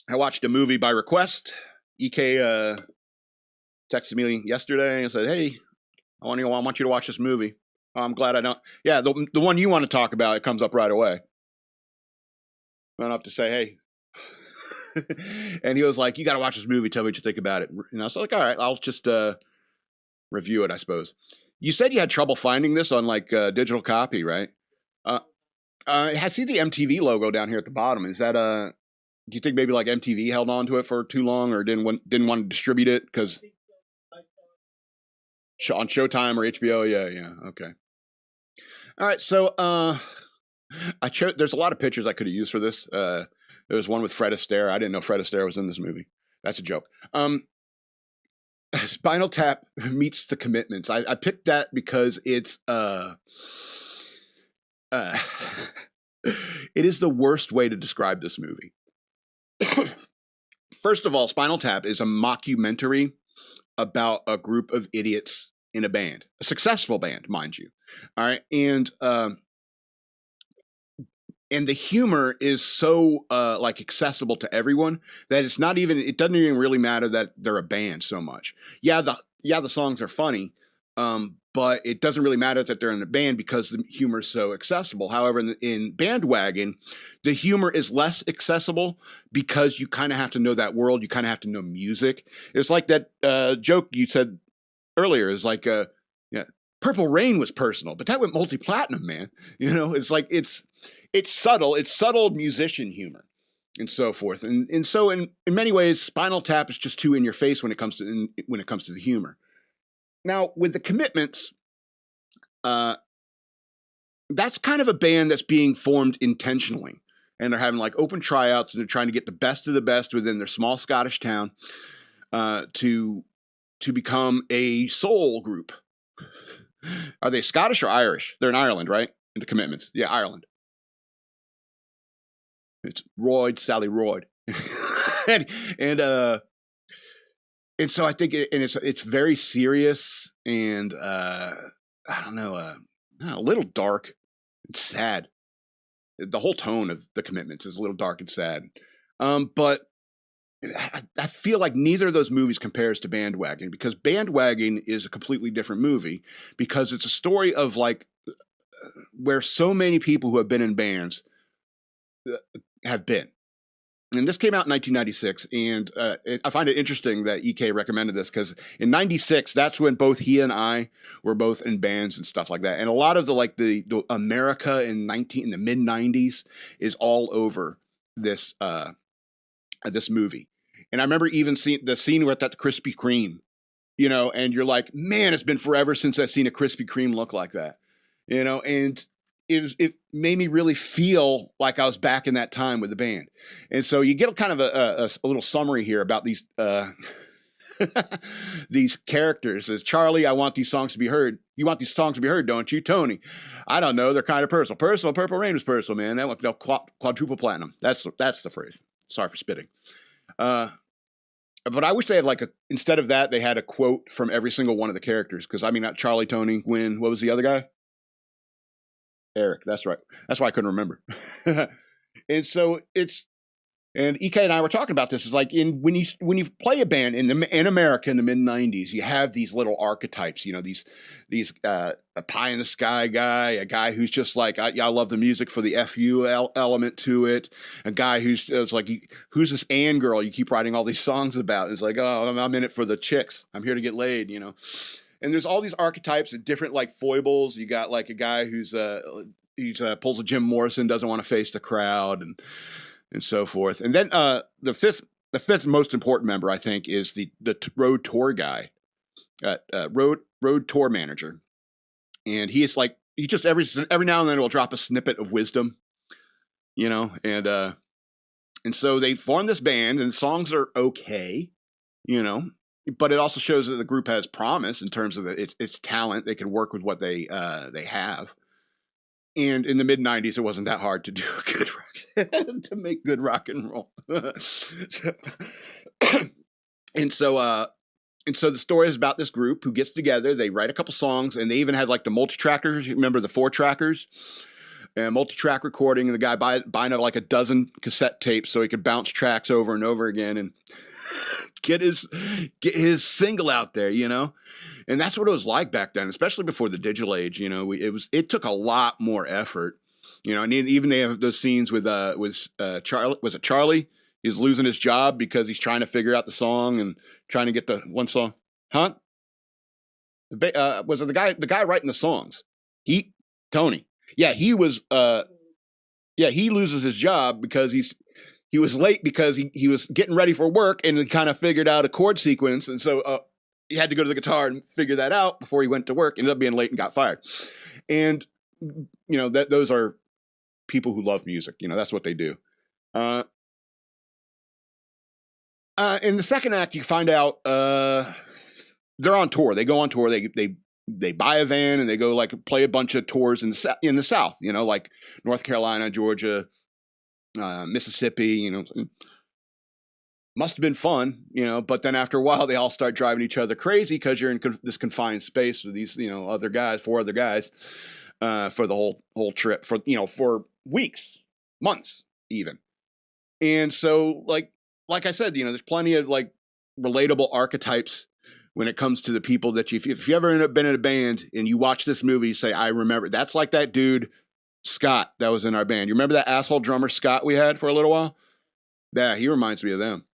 I watched a movie by request. EK texted me yesterday and said, "Hey, I want you to watch this movie." I'm glad I don't. Yeah, the one you want to talk about, it comes up right away. I don't have to say, "Hey." And he was like, "You got to watch this movie. Tell me what you think about it." And I was like, "All right, I'll just review it, I suppose." You said you had trouble finding this on like digital copy, right? I see the MTV logo down here at the bottom. Is that do you think maybe like MTV held on to it for too long, or didn't want to distribute it because on Showtime or HBO? Yeah, okay. All right, so there's a lot of pictures I could have used for this. There was one with Fred Astaire. I didn't know Fred Astaire was in this movie. That's a joke. Spinal Tap meets the commitments. I picked that because it's it is the worst way to describe this movie. First of all, Spinal Tap is a mockumentary about a group of idiots in a band, a successful band, mind you. All right, and the humor is so like accessible to everyone that it doesn't even really matter that they're a band so much. Yeah, the songs are funny, but it doesn't really matter that they're in a band because the humor is so accessible. However, in Bandwagon, the humor is less accessible because you kind of have to know that world. You kind of have to know music. It's like that joke you said earlier is like, yeah, Purple Rain was personal, but that went multi-platinum, man. You know, it's like, it's subtle. It's subtle musician humor and so forth. And so in many ways, Spinal Tap is just too in your face when it comes to the humor. Now, with the Commitments, that's kind of a band that's being formed intentionally. And they're having like open tryouts and they're trying to get the best of the best within their small Scottish town to become a soul group. Are they Scottish or Irish? They're in Ireland, right? In the Commitments. Yeah, Ireland. It's Sally Royd. And so I think it's very serious and I don't know, a little dark. It's sad. The whole tone of the Commitments is a little dark and sad. But I feel like neither of those movies compares to Bandwagon because Bandwagon is a completely different movie because it's a story of like where so many people who have been in bands have been. And this came out in 1996, and I find it interesting that EK recommended this because in '96, that's when both he and I were both in bands and stuff like that. And a lot of the America in the mid '90s is all over this this movie. And I remember even seeing the scene with that Krispy Kreme, you know, and you're like, man, it's been forever since I've seen a Krispy Kreme look like that, you know, and it made me really feel like I was back in that time with the band. And so you get kind of a little summary here about these these characters. As Charlie, I want these songs to be heard. You want these songs to be heard, don't you? Tony, I don't know. They're kind of personal. Personal. Purple Rain is personal, man. That went quadruple platinum. That's the phrase. Sorry for spitting. But I wish they had instead of that, they had a quote from every single one of the characters. Because I mean, not Charlie, Tony, Gwen. What was the other guy? Eric, that's right. That's why I couldn't remember. And so and EK and I were talking about this. Is like when you play a band in America in the mid '90s, you have these little archetypes. You know, these a pie in the sky guy, a guy who's just like I love the music for the FU element to it. A guy who's who's this Ann girl you keep writing all these songs about. And it's like, oh, I'm in it for the chicks. I'm here to get laid. You know. And there's all these archetypes of different foibles. You got like a guy who's pulls a Jim Morrison, doesn't want to face the crowd, and so forth. And then the fifth most important member, I think, is the road tour guy, road tour manager, and he just every now and then will drop a snippet of wisdom, you know, and so they form this band, and songs are okay, you know. But it also shows that the group has promise in terms of its talent. They can work with what they have. And in the mid '90s, it wasn't that hard to do to make good rock and roll. And so the story is about this group who gets together. They write a couple songs, and they even had the multi-trackers. You remember the 4-trackers? and multi-track recording, and the guy buying like a dozen cassette tapes so he could bounce tracks over and over again and get his single out there, you know. And that's what it was like back then, especially before the digital age. You know, it took a lot more effort, you know. And even they have those scenes with Charlie. Was it Charlie? He's losing his job because he's trying to figure out the song and trying to get the one song, huh? Was it the guy writing the songs? Tony. Yeah, he was. Yeah, he loses his job because he was late because he was getting ready for work and kind of figured out a chord sequence, and so he had to go to the guitar and figure that out before he went to work. Ended up being late and got fired. And you know those are people who love music. You know, that's what they do. In the second act, you find out they're on tour. They go on tour. They buy a van and they go like play a bunch of tours in the South. You know, like North Carolina, Georgia, Mississippi. You know, must have been fun. You know, but then after a while, they all start driving each other crazy because you're in this confined space with these four other guys, for the whole trip for weeks, months even. And so like I said, you know, there's plenty of like relatable archetypes when it comes to the people that if you ever been in a band and you watch this movie, you say, I remember. That's like that dude, Scott, that was in our band. You remember that asshole drummer, Scott, we had for a little while? Yeah, he reminds me of them.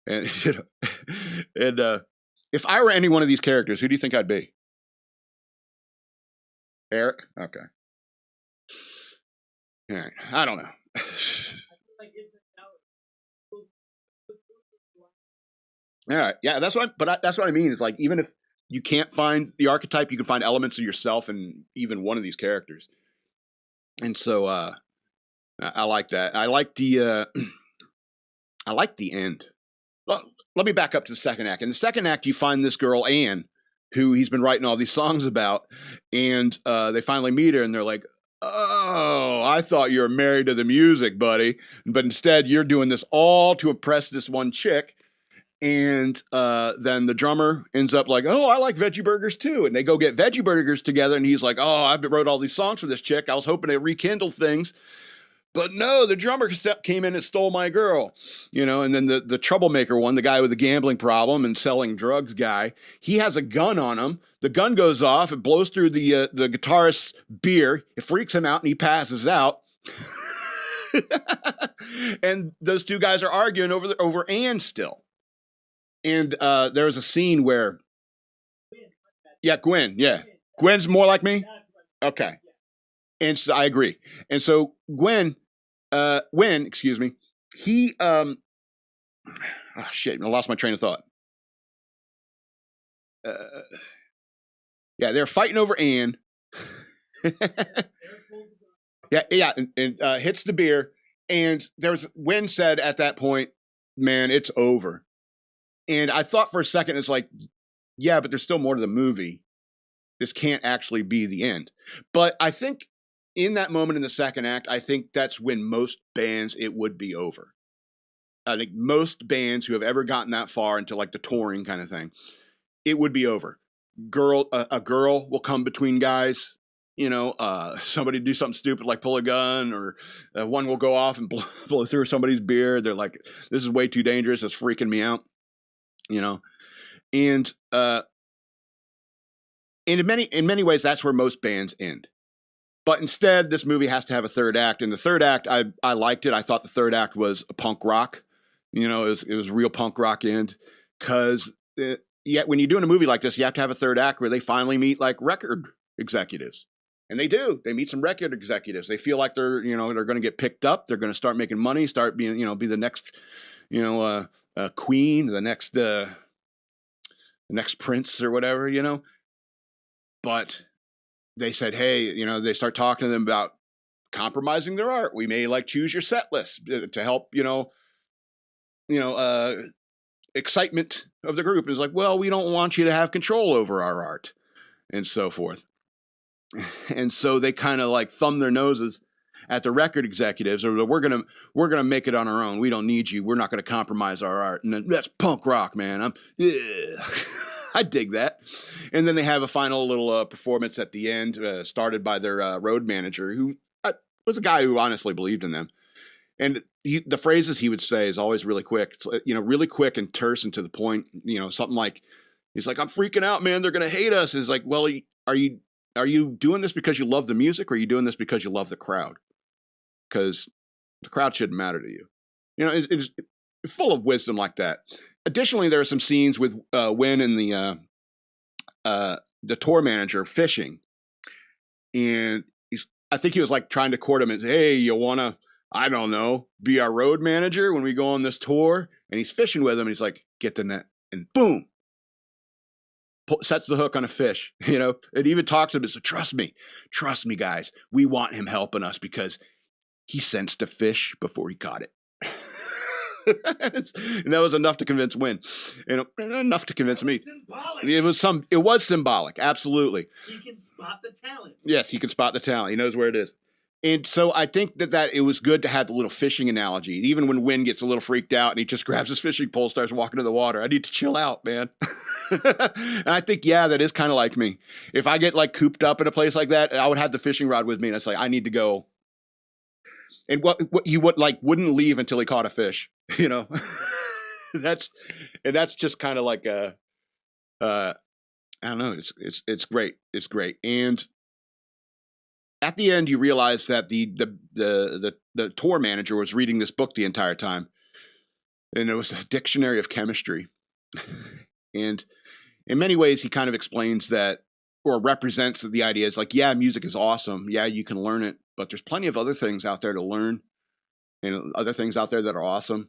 And, if I were any one of these characters, who do you think I'd be? Eric? Okay. All right. I don't know. All right. Yeah, that's what I mean. Is like, even if you can't find the archetype, you can find elements of yourself in even one of these characters. And so I like that. I like the end. Well, let me back up to the second act. In the second act, you find this girl, Anne, who he's been writing all these songs about, and they finally meet her, and they're like, oh, I thought you were married to the music, buddy. But instead, you're doing this all to impress this one chick. And then the drummer ends up like, oh, I like veggie burgers too. And they go get veggie burgers together. And he's like, oh, I wrote all these songs for this chick. I was hoping to rekindle things. But no, the drummer came in and stole my girl. You know, and then the troublemaker one, the guy with the gambling problem and selling drugs guy, he has a gun on him. The gun goes off. It blows through the guitarist's beer. It freaks him out and he passes out. And those two guys are arguing over Anne still. And there's a scene where, Gwen, Gwen's more like me. Okay, and so I agree. And so Gwen, excuse me, he, oh shit, I lost my train of thought. They're fighting over Anne. and hits the beer, and Gwen said at that point, man, it's over. And I thought for a second, it's like, yeah, but there's still more to the movie. This can't actually be the end. But I think in that moment in the second act, I think that's when most bands, it would be over. I think most bands who have ever gotten that far into like the touring kind of thing, it would be over. A girl will come between guys. You know, somebody do something stupid like pull a gun, or one will go off and blow through somebody's beer. They're like, this is way too dangerous. It's freaking me out. You know, and in many ways, that's where most bands end. But instead, this movie has to have a third act. And the third act, I liked it. I thought the third act was a punk rock. You know, it was real punk rock end. Because when you're doing a movie like this, you have to have a third act where they finally meet like record executives. And they do. They meet some record executives. They feel like they're going to get picked up. They're going to start making money, start being, be the next, Queen, the next Prince or whatever, you know. But they said, hey, they start talking to them about compromising their art. We may like choose your set list to help, excitement of the group. Is like, well, we don't want you to have control over our art and so forth. And so they kind of like thumb their noses at the record executives, or we're gonna make it on our own. We don't need you. We're not gonna compromise our art. And then, that's punk rock, man. I dig that. And then they have a final little performance at the end, started by their road manager, who was a guy who honestly believed in them. And the phrases he would say is always really quick. It's, really quick and terse and to the point. Something like, he's like, "I'm freaking out, man. They're going to hate us." And it's like, well, are you doing this because you love the music, or are you doing this because you love the crowd? Because the crowd shouldn't matter to you. It's full of wisdom like that. Additionally, there are some scenes with Wynn and the tour manager fishing. And I think he was like trying to court him and say, "Hey, you want to, I don't know, be our road manager when we go on this tour?" And he's fishing with him, and he's like, "Get the net," and boom, sets the hook on a fish. It even talks to him. So trust me, guys, we want him helping us because he sensed a fish before he caught it. And that was enough to convince Wynn, enough to convince me. Symbolic. It was symbolic, absolutely. He can spot the talent. Yes, he can spot the talent. He knows where it is. And so I think that it was good to have the little fishing analogy. Even when Wynn gets a little freaked out and he just grabs his fishing pole, starts walking to the water. I need to chill out, man. And I think, that is kind of like me. If I get like cooped up in a place like that, I would have the fishing rod with me, and it's like, I need to go. And what he wouldn't leave until he caught a fish, that's just kind of like I don't know. It's great. It's great. And at the end, you realize that the tour manager was reading this book the entire time, and it was a dictionary of chemistry. And in many ways, he kind of explains that, or represents the idea is like, music is awesome. Yeah, you can learn it, but there's plenty of other things out there to learn, and other things out there that are awesome.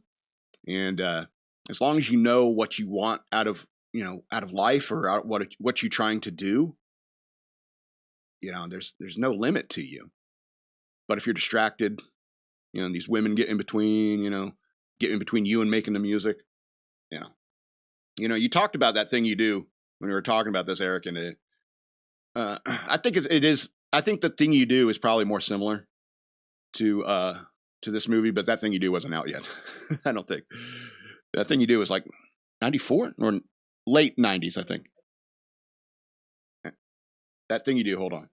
And as long as you know what you want out of life, or what you're trying to do, there's no limit to you. But if you're distracted, these women get in between you and making the music, you talked about that thing you do when we were talking about this, Eric, and I think it is. I think the thing you do is probably more similar to this movie, but that thing you do wasn't out yet. I don't think that thing you do is like 94 or late 90s, I think. That thing you do. Hold on.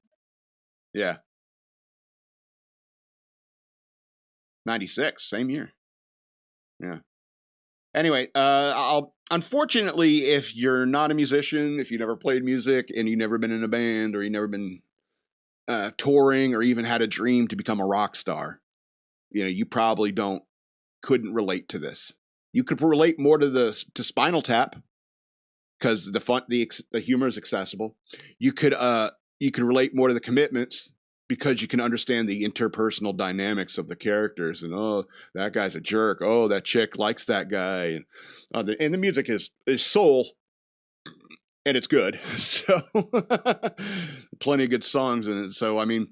Yeah. 96, same year. Yeah. Anyway, unfortunately, if you're not a musician, if you never played music and you've never been in a band, or you've never been touring, or even had a dream to become a rock star, you probably couldn't relate to this. You could relate more to Spinal Tap, because the humor is accessible. You could relate more to the Commitments, because you can understand the interpersonal dynamics of the characters, and that guy's a jerk. Oh, that chick likes that guy, and the music is soul, and it's good. So plenty of good songs in it. So I mean,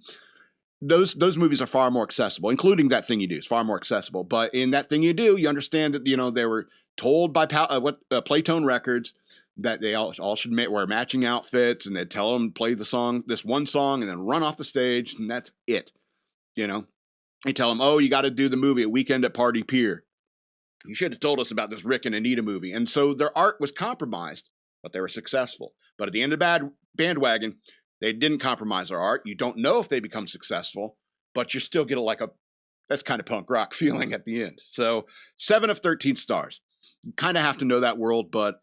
those movies are far more accessible, including That Thing You Do. It's far more accessible. But in That Thing You Do, you understand that they were told by Playtone Records that they all should wear matching outfits, and they'd tell them to play this one song, and then run off the stage, and that's it. They tell them, "Oh, you got to do the movie at Weekend at Party Pier. You should have told us about this Rick and Anita movie." And so their art was compromised, but they were successful. But at the end of Bandwagon, they didn't compromise their art. You don't know if they become successful, but you still get that's kind of punk rock feeling at the end. So 7 of 13 stars. You kind of have to know that world, but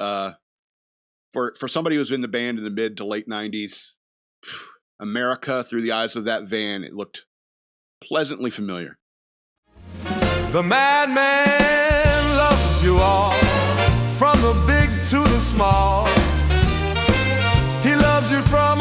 for somebody who's in the band in the mid to late 90s, America through the eyes of that van, it looked pleasantly familiar. The madman loves you all, from the big to the small. He loves you from